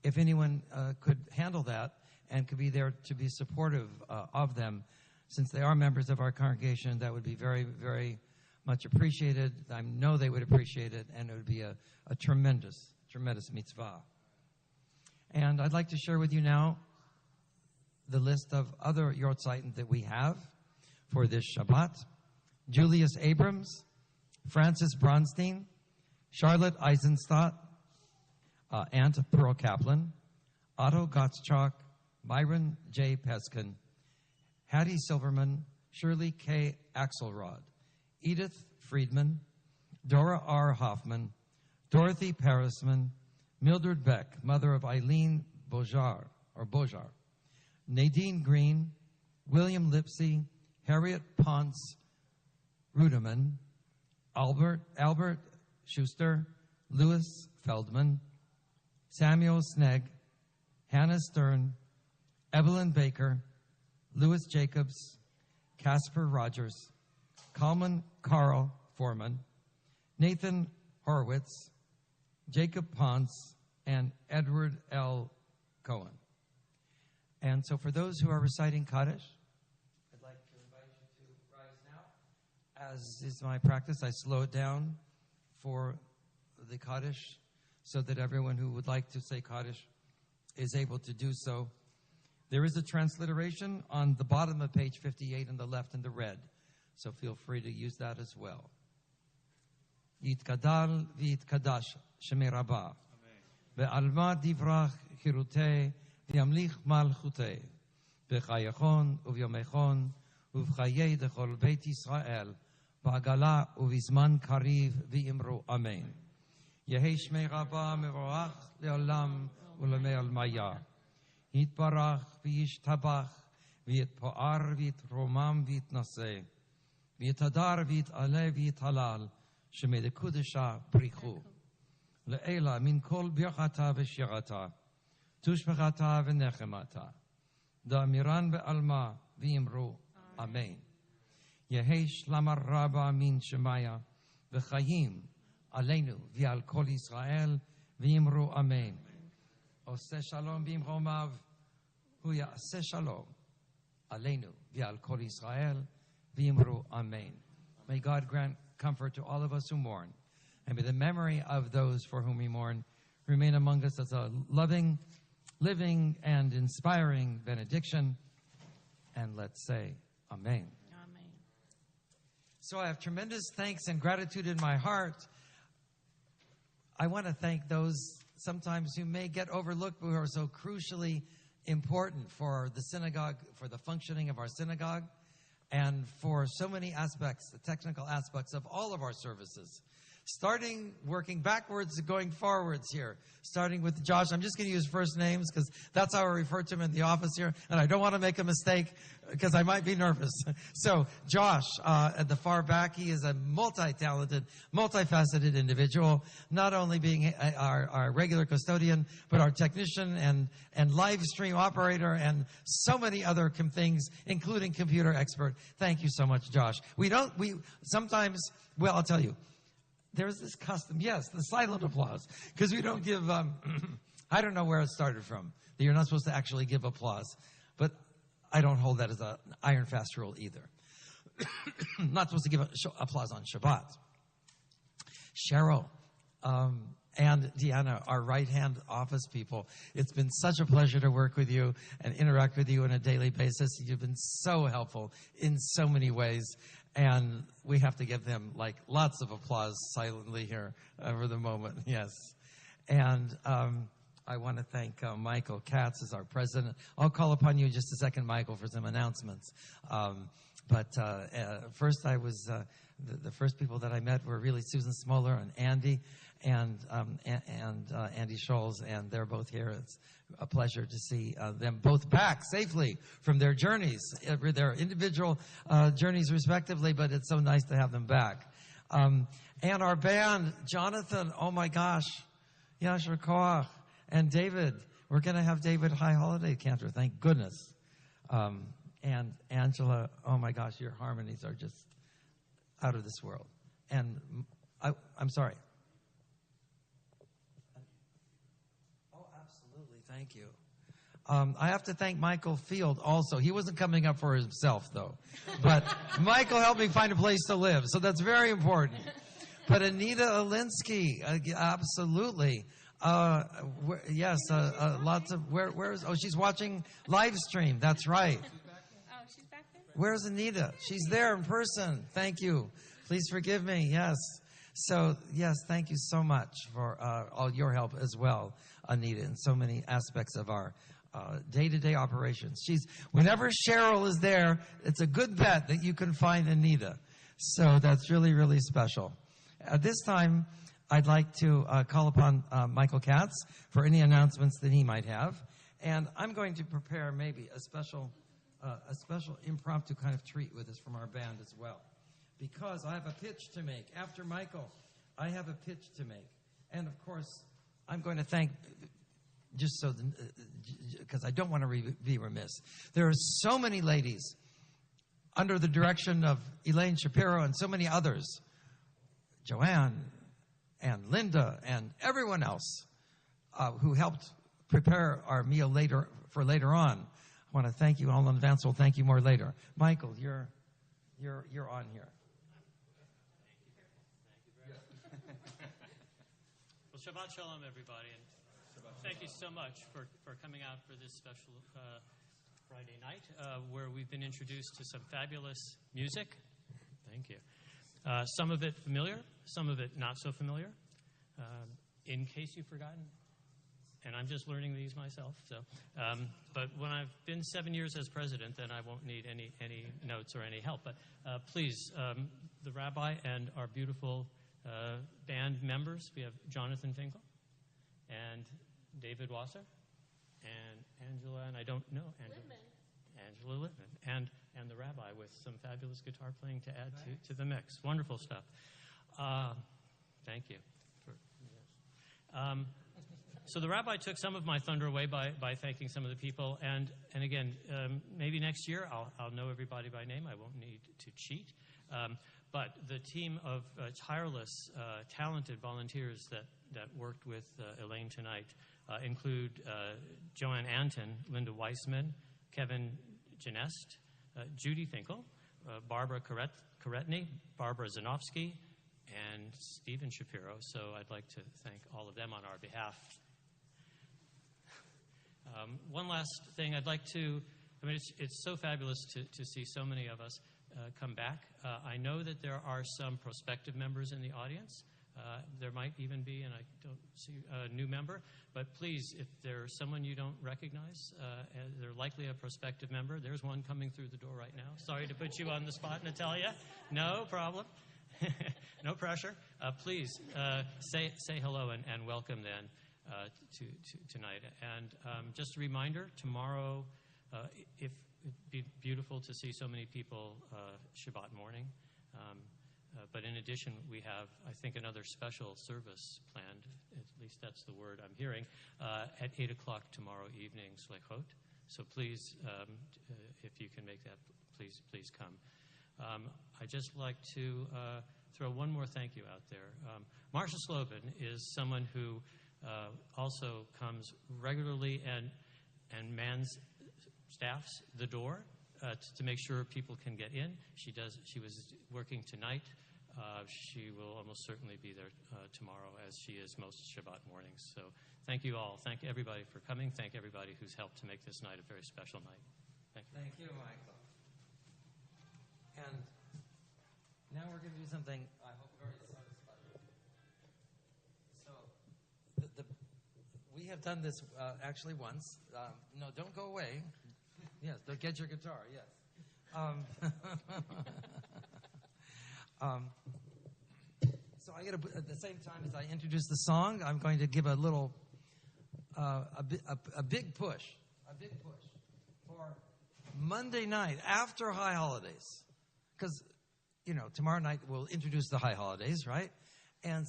Speaker 3: if anyone could handle that and could be there to be supportive of them, since they are members of our congregation, that would be very, very much appreciated. I know they would appreciate it, and it would be a tremendous, tremendous mitzvah. And I'd like to share with you now the list of other Yortzeiten that we have for this Shabbat. Julius Abrams, Francis Bronstein, Charlotte Eisenstadt, Aunt Pearl Kaplan, Otto Gottschalk, Myron J. Peskin, Hattie Silverman, Shirley K. Axelrod, Edith Friedman, Dora R. Hoffman, Dorothy Parisman, Mildred Beck, mother of Eileen Bojar, Nadine Green, William Lipsey, Harriet Ponce Ruderman, Albert Schuster, Louis Feldman, Samuel Snegg, Hannah Stern, Evelyn Baker, Louis Jacobs, Casper Rogers, Kalman Carl Foreman, Nathan Horowitz, Jacob Ponce, and Edward L. Cohen. And so for those who are reciting Kaddish, I'd like to invite you to rise now. As is my practice, I slow it down for the Kaddish so that everyone who would like to say Kaddish is able to do so. There is a transliteration on the bottom of page 58 on the left in the red, so feel free to use that as well. Yitkadal v'yitkadash shemei Rabbah ve'alma divrach chirutei v'yamlich malchutei b'chayachon uvyomechon uv'chayei dechol beit Yisrael ba'agala uv'izman kariv v'imru amen. Yehei shmei Rabbah mevorach le'olam u'lemei almaya. Yitbarach v'yishtabach v'yitpo'ar v'yitromam v'yitnaseh v'yitadar v'yit'aleh v'yithalal shemei dekudesha brichu le'ela min kol birchata v'shirata tushmechata v'nechemata da'amiran be'alma v'yimru amen. Yehi shlamar rabba min shemaya v'chayim aleinu v'al kol Yisrael v'yimru amen. Oseh shalom b'imromav hu ya'aseh shalom aleinu v'al kol Yisrael v'yimru amen. May God grant comfort to all of us who mourn, and may the memory of those for whom we mourn remain among us as a loving, living, and inspiring benediction. And let's say amen.
Speaker 1: Amen.
Speaker 3: So I have tremendous thanks and gratitude in my heart. I want to thank those sometimes who may get overlooked but who are so crucially important for the synagogue, for the functioning of our synagogue, and for so many aspects, the technical aspects of all of our services. working backwards and going forwards here. Starting with Josh. I'm just going to use first names because that's how I refer to him in the office here. And I don't want to make a mistake because I might be nervous. So Josh, at the far back, he is a multi-talented, multifaceted individual, not only being our regular custodian, but our technician and live stream operator and so many other things, including computer expert. Thank you so much, Josh. Sometimes, I'll tell you, there's this custom, yes, the silent applause, because we don't give, I don't know where it started from, that you're not supposed to actually give applause, but I don't hold that as an iron fast rule either. Not supposed to give applause on Shabbat. Cheryl and Deanna, our right-hand office people, it's been such a pleasure to work with you and interact with you on a daily basis. You've been so helpful in so many ways. And we have to give them lots of applause silently here for the moment. Yes. And I want to thank Michael Katz as our president. I'll call upon you in just a second, Michael, for some announcements. But first I was, the first people that I met were really Susan Smoller and Andy and Andy Scholes, and they're both here. It's a pleasure to see them both back safely from their journeys, their individual journeys respectively, but it's so nice to have them back. And our band, Jonathan, oh my gosh, Yasher Koach, and David. We're going to have David High Holiday Cantor, thank goodness. And Angela, oh my gosh, your harmonies are just out of this world. And I'm sorry. Thank you. I have to thank Michael Field also. He wasn't coming up for himself, though. But Michael helped me find a place to live, so that's very important. But Anita Alinsky, absolutely. Yes, lots of... she's watching live stream. That's right.
Speaker 1: Oh, she's back there?
Speaker 3: Where's Anita? She's there in person. Thank you. Please forgive me. Yes. So, yes, thank you so much for all your help as well, Anita, in so many aspects of our day-to-day operations. Whenever Cheryl is there, it's a good bet that you can find Anita. So that's really, really special. At this time, I'd like to call upon Michael Katz for any announcements that he might have. And I'm going to prepare maybe a special impromptu kind of treat with us from our band as well. Because I have a pitch to make. After Michael, I have a pitch to make. And, of course, I'm going to thank, just so, because I don't want to be remiss. There are so many ladies under the direction of Elaine Shapiro and so many others, Joanne and Linda and everyone else who helped prepare our meal for later on. I want to thank you all in advance. We'll thank you more later. Michael, you're on here.
Speaker 4: Well, Shabbat Shalom, everybody, and thank you so much for coming out for this special Friday night where we've been introduced to some fabulous music. Thank you. Some of it familiar, some of it not so familiar. In case you've forgotten, and I'm just learning these myself. So, but when I've been 7 years as president, then I won't need any notes or any help. But please, the rabbi and our beautiful band members, we have Jonathan Finkel and David Wasser and Angela, and I don't know Angela Littman, and the rabbi with some fabulous guitar playing to add to the mix. Wonderful stuff. Thank you. So the rabbi took some of my thunder away by thanking some of the people, and again, maybe next year I'll know everybody by name. I won't need to cheat. But the team of tireless, talented volunteers that worked with Elaine tonight include Joanne Anton, Linda Weissman, Kevin Genest, Judy Finkel, Barbara Karetny, Barbara Zanofsky, and Stephen Shapiro. So I'd like to thank all of them on our behalf. One last thing I'd like to, it's so fabulous to see so many of us come back. I know that there are some prospective members in the audience. There might even be, and I don't see a new member, but please, if there's someone you don't recognize, they're likely a prospective member. There's one coming through the door right now. Sorry to put you on the spot, Natalia. No problem. no pressure. Please say hello and welcome then to tonight. And just a reminder, tomorrow, it'd be beautiful to see so many people Shabbat morning. But in addition, we have, I think, another special service planned. At least that's the word I'm hearing, at 8 o'clock tomorrow evening, Slechot. So please, if you can make that, please come. I'd just like to throw one more thank you out there. Marcia Slobin is someone who also comes regularly and staffs the door to make sure people can get in. She was working tonight. She will almost certainly be there tomorrow, as she is most Shabbat mornings. So thank you all. Thank everybody for coming. Thank everybody who's helped to make this night a very special night. Thank you.
Speaker 3: Thank you, Michael. And now we're going to do something I hope very special. So we have done this actually once. No, don't go away. Yes, don't get your guitar. Yes. So I got to, at the same time as I introduce the song, I'm going to give a little, a big push for Monday night after High Holidays, because tomorrow night we'll introduce the High Holidays, right? And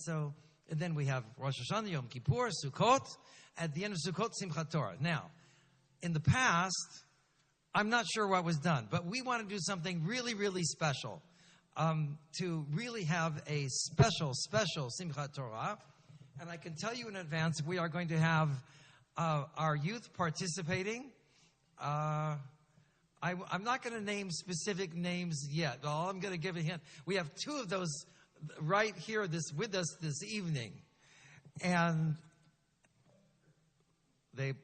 Speaker 3: then we have Rosh Hashanah, Yom Kippur, Sukkot. At the end of Sukkot, Simchat Torah. Now, in the past, I'm not sure what was done, but we want to do something really, really special. To really have a special Simchat Torah. And I can tell you in advance, we are going to have our youth participating. I'm not going to name specific names yet. All I'm going to give a hint. We have two of those right here with us this evening. And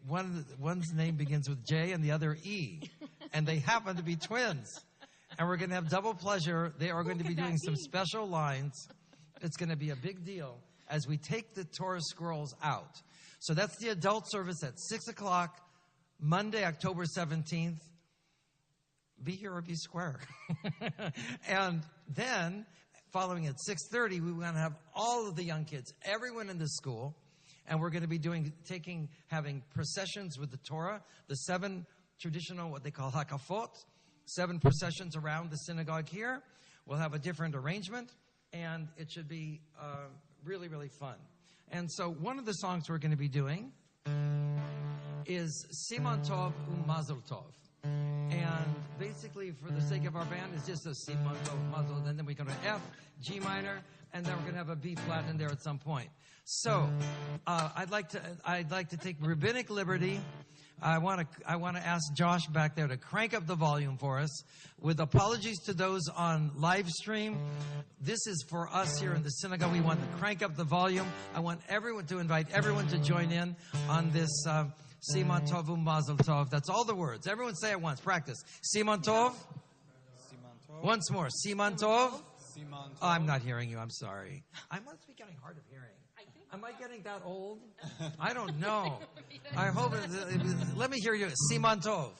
Speaker 3: one's name begins with J and the other E. And they happen to be twins. And we're going to have double pleasure. They are going to be doing some special lines. It's going to be a big deal as we take the Torah scrolls out. So that's the adult service at 6 o'clock, Monday, October 17th. Be here or be square. And then, following at 6:30, we want to have all of the young kids, everyone in the school. And we're going to be having processions with the Torah, the 7 traditional, what they call hakafot. 7 processions around the synagogue here. We'll have a different arrangement, and it should be really, really fun. And so one of the songs we're going to be doing is Siman Tov Mazel Tov. And basically, for the sake of our band, it's just a Siman Tov Mazel, and then we go to F, G minor, and then we're going to have a B flat in there at some point. So I'd like to take rabbinic liberty. I want to ask Josh back there to crank up the volume for us. With apologies to those on live stream, this is for us here in the synagogue. We want to crank up the volume. I want to invite everyone to join in on this Siman Tov Mazel Tov. That's all the words. Everyone say it once. Practice. Siman Tov. Once more. Siman Tov. Oh, I'm not hearing you. I'm sorry. I must be getting hard of hearing. Am I getting that old? I don't know. I hope. Let me hear you. Siman Tov.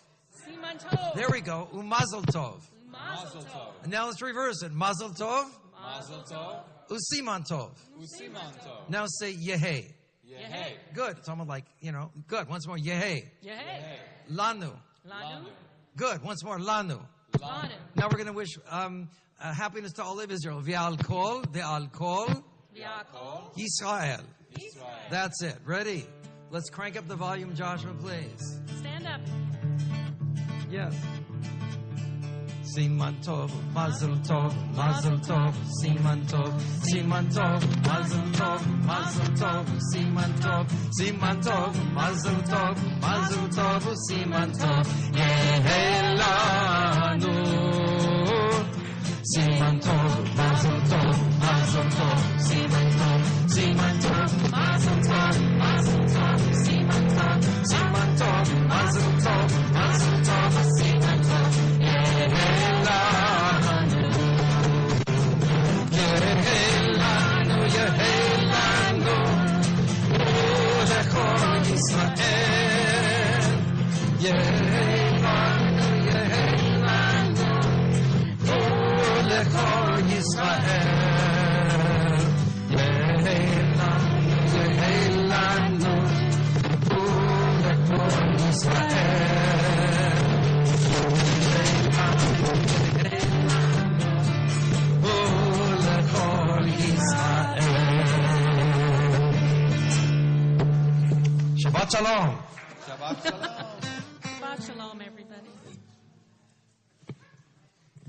Speaker 1: Siman Tov.
Speaker 3: There we go. Mazel Tov.
Speaker 1: Mazel Tov.
Speaker 3: And now let's reverse it. Mazel Tov.
Speaker 1: Mazel Tov.
Speaker 3: Usiman Tov.
Speaker 1: Usiman Tov.
Speaker 3: Now say Yehei.
Speaker 1: Yehei.
Speaker 3: Good. It's almost like, good. Once more. Yehei.
Speaker 1: Yehei.
Speaker 3: Lanu.
Speaker 1: Lanu.
Speaker 3: Good. Once more. Lanu.
Speaker 1: Lanu.
Speaker 3: Now we're going to wish happiness to all of Israel. V'al kol. Yisrael. That's it. Ready? Let's crank up the volume, Joshua, please.
Speaker 1: Stand up.
Speaker 3: Yes. Siman Tov, Mazel Tov, Mazel Tov, Siman Tov, Siman Tov, Mazel Tov, Mazel Tov, Siman Tov, Siman Tov, Mazel Tov, Mazel Tov, Siman Tov, Yehei lanu. Siman Tov, Mazel Tov, Mazel Tov, Siman Tov, Siman Tov, Mazel Tov, Mazel Tov, Siman Tov, Siman Tov, Mazel Tov, Mazel Tov, Siman Tov, Yehei lanu, Yehei lanu, Yehei lanu, Lechol Yisrael, Yehei lanu, Yehei lanu, Lechol Yisrael. Shalom.
Speaker 2: Shabbat shalom.
Speaker 1: Shabbat shalom, everybody.